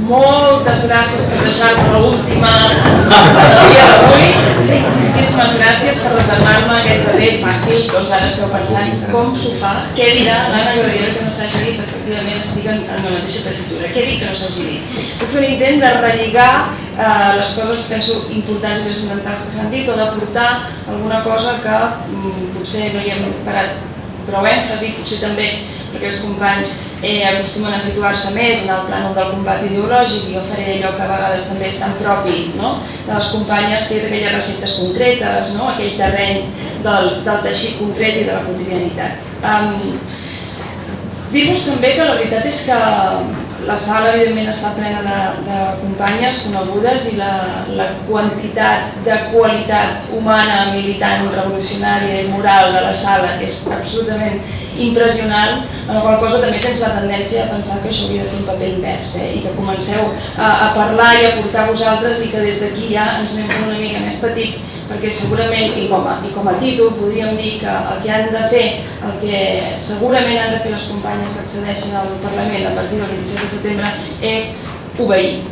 moltes gràcies per deixar-me l'última dia d'avui. Moltíssimes gràcies per reservar-me aquest paper fàcil. Tots ara esteu pensant com s'ho fa, què dirà l'Anna Gabriel que no s'hagi dit. Efectivament estic en la mateixa tessitura. Què dic que no s'hagi dit? Vull fer un intent de relligar les coses, penso, importants i transcendentals que s'han dit, o d'aportar alguna cosa que potser no hi hem parat prou èmfasi, potser també perquè els companys acostumen a situar-se més en el plànol del combat ideològic, i jo faré allò que a vegades també és tan propi de les companyes, que és aquelles receptes concretes, aquell terreny del teixit concret i de la quotidianitat. Dir-vos també que la veritat és que la sala evidentment està plena de companyes conegudes, i la quantitat de qualitat humana, militant, revolucionària i moral de la sala és absolutament impressionant, en la qual cosa també tens la tendència a pensar que això hauria de ser un paper invers, i que comenceu a parlar i a portar vosaltres, i que des d'aquí ja ens anem fent una mica més petits, perquè segurament, i com a títol, podríem dir que el que han de fer, el que segurament han de fer les companyes que accedeixen al Parlament a partir del 27 de setembre és obeir.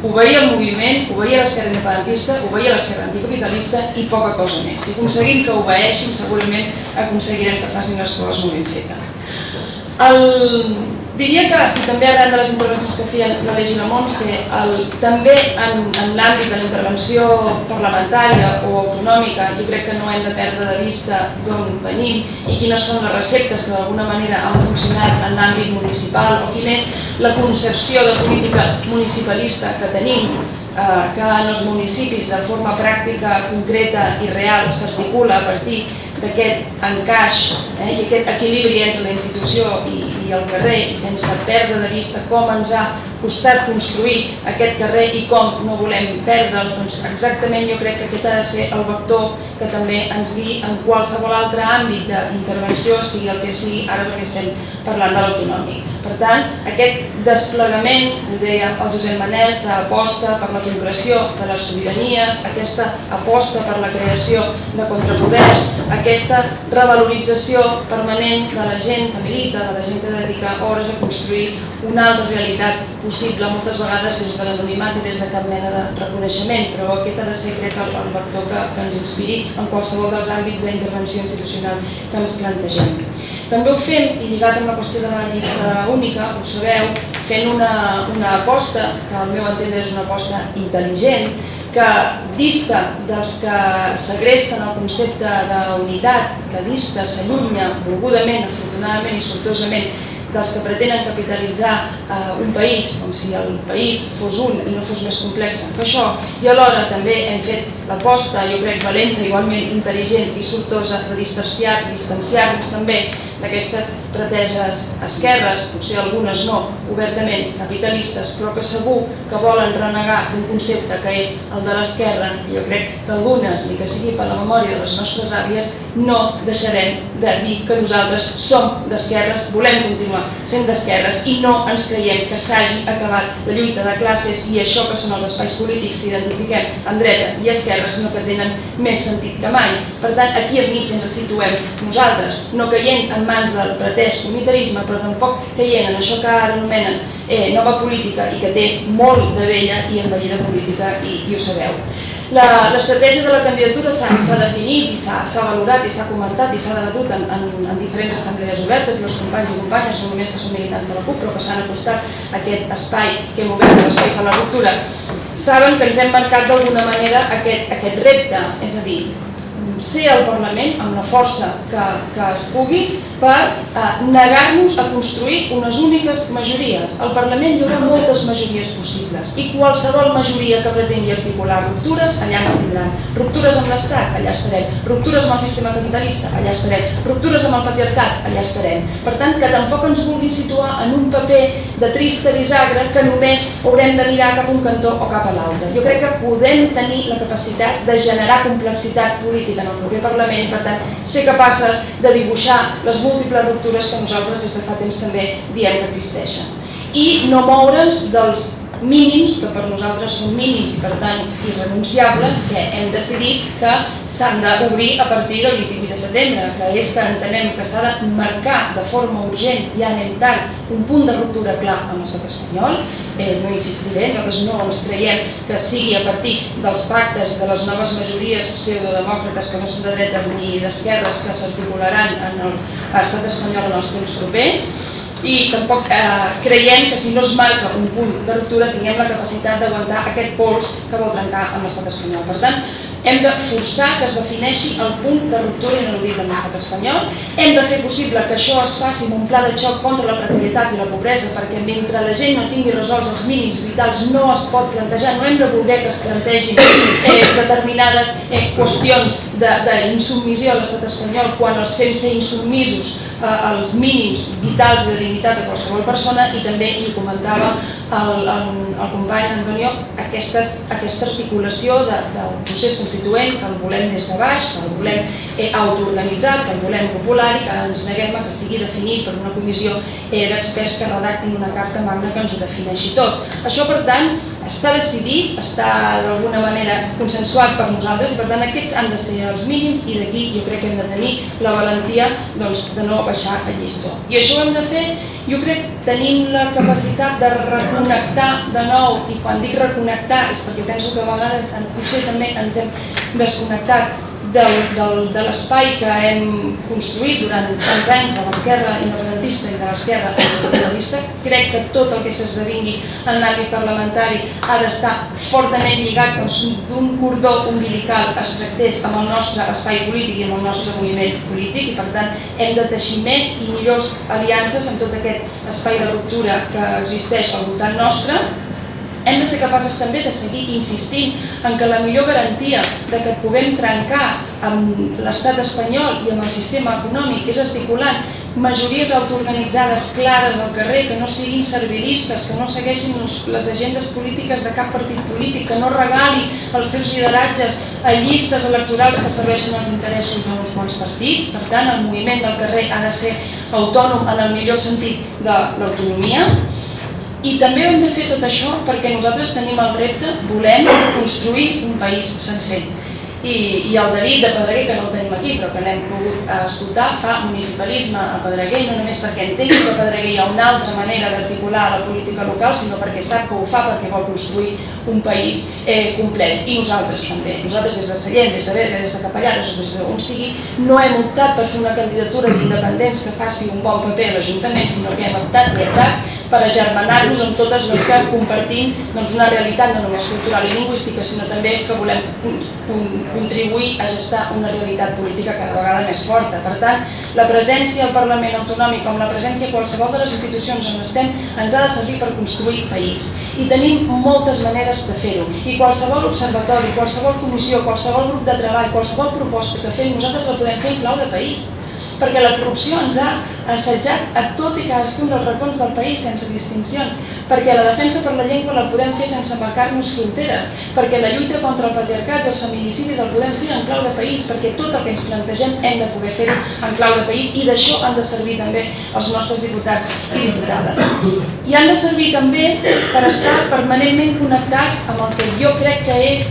Obeir el moviment, obeir a l'esquerra independentista, obeir a l'esquerra anticapitalista i poca cosa més. Si aconseguim que obeeixin, segurament aconseguirem que facin les coses molt ben fetes. Diria que, i també arran de les intervencions que feien l'Aleix i la Montse, també en l'àmbit de la intervenció parlamentària o autonòmica, jo crec que no hem de perdre de vista d'on venim i quines són les receptes que d'alguna manera han funcionat en l'àmbit municipal, o quina és la concepció de política municipalista que tenim, que en els municipis de forma pràctica, concreta i real s'articula a partir d'aquest encaix i aquest equilibri entre la institució i el carrer, i sense perdre de vista com ens ha costat construir aquest carrer i com no volem perdre'l. Doncs exactament jo crec que aquest ha de ser el vector que també ens guiï en qualsevol altre àmbit d'intervenció, sigui el que sigui, ara perquè estem parlant de l'autonòmic. Per tant, aquest desplegament, ho deia el Josep Manel, d'aposta per la concreció de les sobiranies, aquesta aposta per la creació de contrapoders, aquesta revalorització permanent de la gent que milita, de la gent que dedica hores a construir una altra realitat possible, moltes vegades des de l'anonimat i des de cap mena de reconeixement, però aquest ha de ser, crec, el vector que ens inspiri en qualsevol dels àmbits d'intervenció institucional que ens plantegem. També ho fem, i lligat amb la qüestió de la llista única, ho sabeu, fent una aposta, que al meu entendre és una aposta intel·ligent, que dista dels que segresten el concepte d'unitat, que dista, s'allunya volgudament, afortunadament i sortosament, dels que pretenen capitalitzar un país com si el país fos un i no fos més complex que això, i alhora també hem fet l'aposta, jo crec valenta, igualment intel·ligent i sortosa, de distanciar-nos també d'aquestes preteses esquerres, potser algunes no obertament capitalistes, però que segur que volen renegar un concepte que és el de l'esquerra, i jo crec que algunes, ni que sigui per la memòria de les nostres àvies, no deixarem de dir que nosaltres som d'esquerres, volem continuar sent d'esquerres i no ens creiem que s'hagi acabat la lluita de classes i això que són els espais polítics que identifiquem en dreta i esquerra, sinó que tenen més sentit que mai. Per tant, aquí al mig ens situem nosaltres, no caient en mans del pretès unitarisme, però tampoc caient en això que ara anomenen nova política i que té molt de vella i envellida política, i ho sabeu. L'estratègia de la candidatura s'ha definit i s'ha valorat i s'ha comentat i s'ha debatut en diferents assemblees obertes, i els companys i companyes, no només que són militants de la CUP, però que s'han acostat a aquest espai que hem obert, l'espai per la ruptura, saben que ens hem marcat d'alguna manera aquest repte, és a dir, ser al Parlament amb la força que es pugui per negar-nos a construir unes úniques majories. Al Parlament hi haurà moltes majories possibles i qualsevol majoria que pretengui articular ruptures, allà ens tindran. Ruptures amb l'Estat, allà estarem. Ruptures amb el sistema capitalista, allà estarem. Ruptures amb el patriarcat, allà estarem. Per tant, que tampoc ens vulguin situar en un paper de trista bisagra que només haurem de mirar cap a un cantó o cap a l'altre. Jo crec que podem tenir la capacitat de generar complexitat política en el proper Parlament i, per tant, ser capaces de dibuixar les múltiples ruptures que nosaltres des de fa temps també diem que existeixen. I no moure'ns dels mínims, que per nosaltres són mínims i, per tant, irrenunciables, que hem decidit que s'han d'obrir a partir del 28 de setembre, que és que entenem que s'ha de marcar de forma urgent, ja anem tard, un punt de ruptura clar amb l'estat espanyol, no insistiré, nosaltres no ens creiem que sigui a partir dels pactes i de les noves majories pseudodemòcrates que no són de dretes ni d'esquerres que s'articularan en l'estat espanyol en els temps propers, i tampoc creiem que si no es marca un punt de ruptura tinguem la capacitat d'aguantar aquest pols que vol trencar amb l'estat espanyol. Per tant, hem de forçar que es defineixi el punt de ruptura ineludible amb l'estat espanyol, hem de fer possible que això es faci amb un pla de xoc contra la precarietat i la pobresa, perquè mentre la gent no tingui resolts els mínims vitals no es pot plantejar, no hem de voler que es plantegin determinades qüestions d'insubmissió a l'estat espanyol quan els fem ser insubmisos als mínims vitals de dignitat de qualsevol persona. I també hi comentava el company Antonio aquesta articulació del procés constituent, que el volem des de baix, que el volem autoorganitzat, que el volem popular i que ens neguem a que sigui definit per una comissió d'experts que redactin una carta magna que ens ho defineixi tot. Això, per tant, està decidit, està d'alguna manera consensuat per nosaltres i per tant aquests han de ser els mínims i d'aquí jo crec que hem de tenir la valentia de no baixar el llistó. I això ho hem de fer, jo crec, tenim la capacitat de reconnectar de nou, i quan dic reconnectar és perquè penso que a vegades potser també ens hem desconnectat de l'espai que hem construït durant tants anys de l'esquerra independentista i de l'esquerra capitalista. Crec que tot el que s'esdevingui en l'àmbit parlamentari ha d'estar fortament lligat com si d'un cordó umbilical es tractés amb el nostre espai polític i amb el nostre moviment polític i per tant hem de teixir més i millors aliances en tot aquest espai de ruptura que existeix al voltant nostre. Hem de ser capaces també de seguir insistint en que la millor garantia de que puguem trencar amb l'estat espanyol i amb el sistema econòmic és articulant majories autoorganitzades clares al carrer, que no siguin servilistes, que no segueixin les agendes polítiques de cap partit polític, que no regali els seus lideratges a llistes electorals que serveixen als interessos d'uns quants partits. Per tant, el moviment del carrer ha de ser autònom en el millor sentit de l'autonomia. I també hem de fer tot això perquè nosaltres tenim el repte, volem construir un país sencer. I el David de Pedreguer, que no el tenim aquí, però que l'hem pogut escoltar, fa municipalisme a Pedreguer, no només perquè entengui que a Pedreguer hi ha una altra manera d'articular la política local, sinó perquè sap que ho fa perquè vol construir un país complet. I nosaltres també. Nosaltres des de Sallent, des de Berga, des de Capellà, des d'on sigui, no hem optat per fer una candidatura d'independents que faci un bon paper a l'Ajuntament, sinó que hem optat per agermanar-nos amb totes les que compartim una realitat no només cultural i lingüística, sinó també que volem contribuir a gestar una realitat política cada vegada més forta. Per tant, la presència al Parlament Autonòmic, com la presència a qualsevol de les institucions on estem, ens ha de servir per construir país. I tenim moltes maneres de fer-ho. I qualsevol observatori, qualsevol comissió, qualsevol grup de treball, qualsevol proposta que fem, nosaltres la podem fer en clau de país. Perquè la corrupció ens ha assetjat a tot i cadascun dels racons del país sense distincions, perquè la defensa per la llengua la podem fer sense marcar-nos fronteres, perquè la lluita contra el patriarcat i els feminicidis el podem fer en clau de país, perquè tot el que ens plantegem hem de poder fer-ho en clau de país i d'això han de servir també els nostres diputats i diputades. I han de servir també per estar permanentment connectats amb el que jo crec que és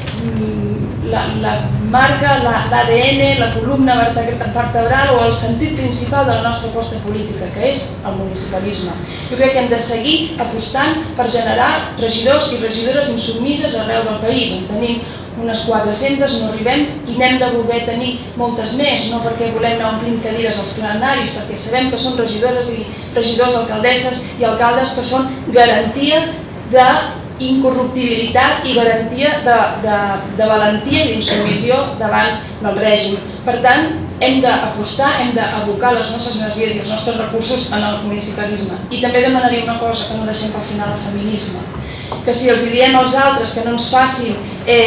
la marca, l'ADN, la columna vertebral o el sentit principal de la nostra aposta política, que és el municipalisme. Jo crec que hem de seguir apostant per generar regidors i regidores insubmises arreu del país. En tenim unes 400, no arribem i n'hem de voler tenir moltes més, no perquè volem anar omplint cadires als plenaris, perquè sabem que són regidores i regidors, alcaldesses i alcaldes que són garantia d'incorruptibilitat i garantia de valentia i d'insubmissió davant del règim. Per tant, hem d'apostar, hem d'abocar les nostres energies i els nostres recursos en el municipalisme. I també demanaria una cosa, que no deixem pel final el feminisme. Que si els diem als altres que no ens facin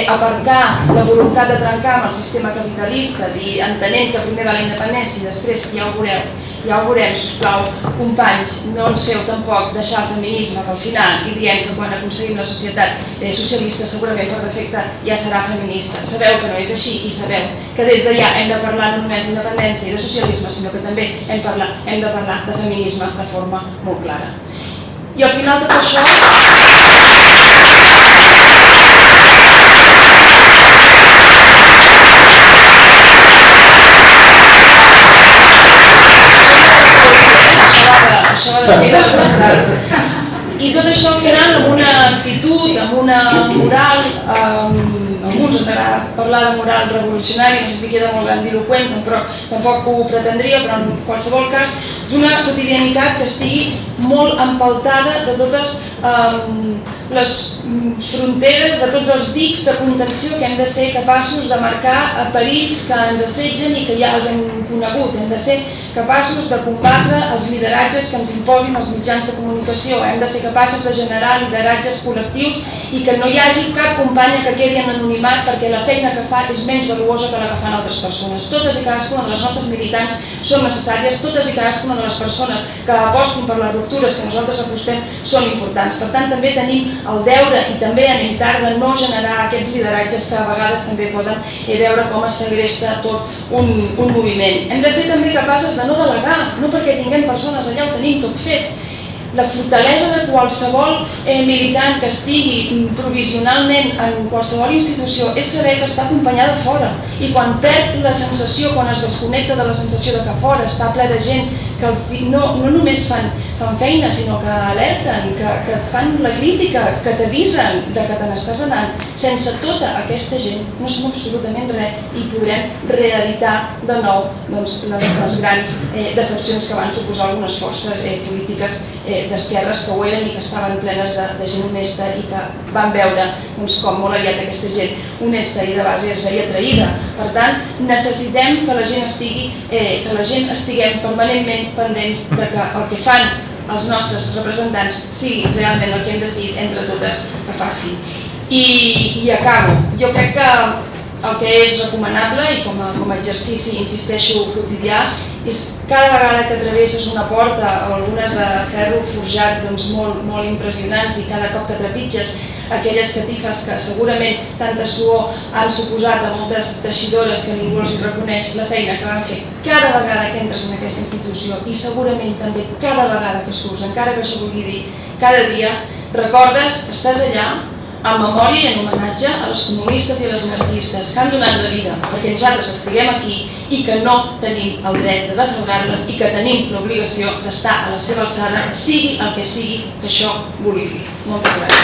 aparcar la voluntat de trencar amb el sistema capitalista, entenent que primer va la independència i després ja ho veurem, sisplau, companys, no ens feu tampoc deixar el feminisme pel final i diem que quan aconseguim la societat socialista segurament per defecte ja serà feminista. Sabeu que no és així i sabeu que des d'allà hem de parlar no només d'independència i de socialisme, sinó que també hem de parlar de feminisme de forma molt clara. I al final tot això... I tot això al final amb una construït amb una moral, alguns ens agrada parlar de moral revolucionària, no sé si queda molt grandiloqüent, però tampoc ho pretendria, però en qualsevol cas, d'una quotidianitat que estigui molt empaltada de totes les fronteres, de tots els dics de contenció que hem de ser capaços de marcar perills que ens assetgen i que ja els hem conegut. Hem de ser capaços de combatre els lideratges que ens imposin els mitjans de comunicació. Hem de ser capaços de generar lideratges col·lectius i que no hi hagi cap companya que quedi en anonimat perquè la feina que fa és menys valuosa que la que fan altres persones. Totes i cadascuna de les nostres militants són necessàries, totes i cadascuna de les persones que apostin per les ruptures que nosaltres apostem són importants. Per tant, també tenim el deure, i també anem tard, de no generar aquests lideratges que a vegades també poden veure com es segresta tot un moviment. Hem de ser també capaces de no delegar, no perquè tinguem persones allà, ho tenim tot fet. La fortalesa de qualsevol militant que estigui provisionalment en qualsevol institució és saber que està acompanyada fora. I quan perd la sensació, quan es desconnecta de la sensació de que fora està ple de gent que no només fan feina, sinó que alerten, que et fan la crítica, que t'avisen de que te n'estàs anant. Sense tota aquesta gent no som absolutament res i podrem reeditar de nou les grans decepcions que van suposar algunes forces polítiques d'esquerres que ho eren i que estaven plenes de gent honesta i que van veure com molt aviat aquesta gent honesta i de base es veia traïda. Per tant, necessitem que la gent estiguem permanentment pendents de que el que fan els nostres representants sigui realment el que hem decidit entre totes que facin. I acabo. Jo crec que el que és recomanable i com a exercici, insisteixo, quotidià, és cada vegada que travesses una porta o algunes de ferro forjat molt impressionants i cada cop que trepitges aquelles catifes que segurament tanta suor han suposat a moltes teixidores que ningú els reconeix la feina que van fer cada vegada que entres en aquesta institució i segurament també cada vegada que surts, encara que això vulgui dir cada dia, recordes, estàs allà en memòria i en homenatge a les comunistes i a les anarquistes que han donat la vida perquè nosaltres estiguem aquí i que no tenim el dret de defraudar-les i que tenim l'obligació d'estar a la seva alçada, sigui el que sigui que això vulgui dir. Moltes gràcies.